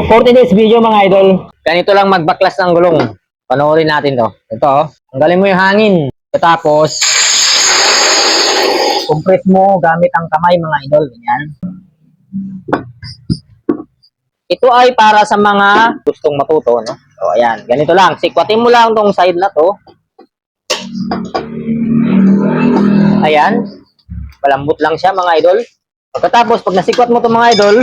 for today's video mga idol, ganito lang magbaklas ng gulong. Panoorin natin to. Ito, tanggalin mo yung hangin. Tapos, compress mo gamit ang kamay mga idol. Ganyan. Ito ay para sa mga gustong matuto, no? So, ayan. Ganito lang. Sikwatin mo lang tong side na to. Ayan. Palambot lang siya mga idol. Pagkatapos, pag nasikwat mo to mga idol,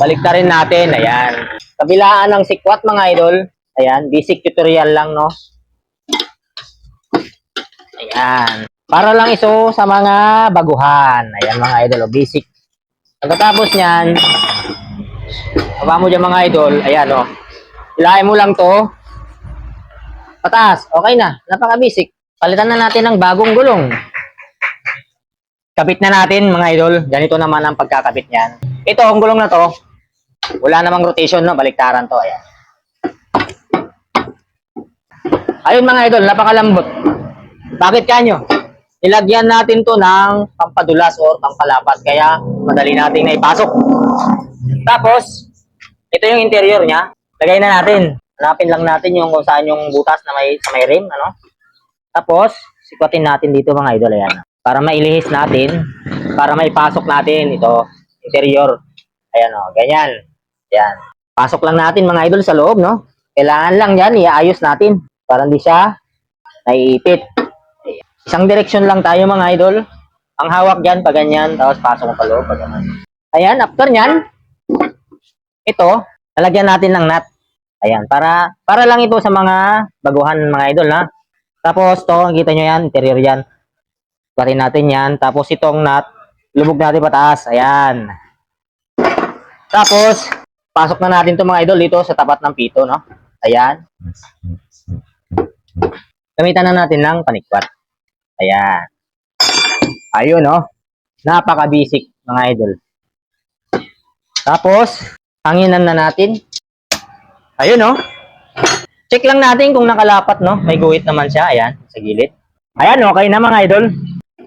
balik na rin natin. Ayan. Kabilaan ng sikwat mga idol. Ayan. Basic tutorial lang, no? Ayan. Para lang iso sa mga baguhan. Ayan mga idol. Basic. Pagkatapos niyan, baba mo dyan mga idol. Ayan o. Ilahin mo lang to. Pataas. Okay na. Napaka-basic. Palitan na natin ng bagong gulong. Kapit na natin mga idol. Ganito naman ang pagkakabit niyan. Ito, ang gulong na to. Wala namang rotation, no? Baliktaran to. Ayan. Ayun mga idol. Napakalambot. Bakit kanyo? Ilagyan natin to ng pampadulas o pampalapat. Kaya madali natin na ipasok. Tapos, ito yung interior niya. Lagay na natin. Hanapin lang natin yung kung saan yung butas na sa may rim. Ano? Tapos, sikwatin natin dito mga idol. Ayan. Para mailihis natin. Para maipasok natin ito. Interior. Ayan o. Ganyan. Ayan. Pasok lang natin mga idol sa loob. No? Kailangan lang yan. Iaayos natin. Para hindi siya naiipit. Ayan. Isang direksyon lang tayo mga idol. Ang hawak dyan, pag ganyan. Tapos pasok mo pa loob. Pag ganyan. Ayan. After nyan, ito, lalagyan natin ng nut. Ayan, para lang ito sa mga baguhan mga idol na. Tapos to, kita nyo yan, interior yan. Parin natin yan. Tapos itong nut, lubog natin pataas. Ayan. Tapos, pasok na natin to mga idol dito sa tapat ng pito, no? Ayan. Gamitan na natin ng panikwat. Ayan. Ayun, no? Napaka-basic mga idol. Tapos, hanginan na natin. Ayun, no? Check lang natin kung nakalapat, no? May guhit naman siya. Ayan, sa gilid. Ayan, okay na mga idol.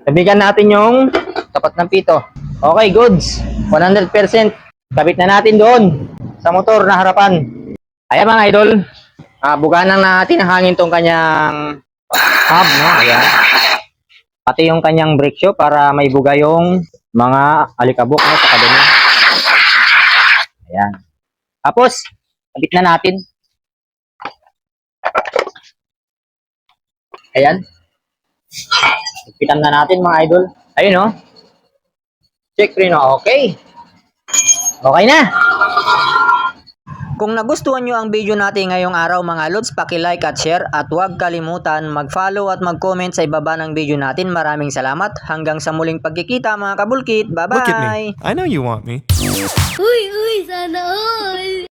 Tabigan natin yung tapat ng pito. Okay, goods. 100%. Kabit na natin doon sa motor na harapan. Ayan mga idol. Buganan natin ang hangin tong kanyang hub, no? Ayan. Pati yung kanyang brake shoe para may buga yung mga alikabok, no? Sa kadena. Ayan. Tapos, kabit na natin. Ayan. Kapitan na natin mga idol. Ayun, no? Check rin, no? Okay. Okay na. Kung nagustuhan nyo ang video natin ngayong araw mga lods, paki-like at share at huwag kalimutan mag-follow at mag-comment sa ibaba ng video natin. Maraming salamat. Hanggang sa muling pagkikita mga kabulkit. Bye-bye! Look at me. I know you want me. Uy, uy, sana all!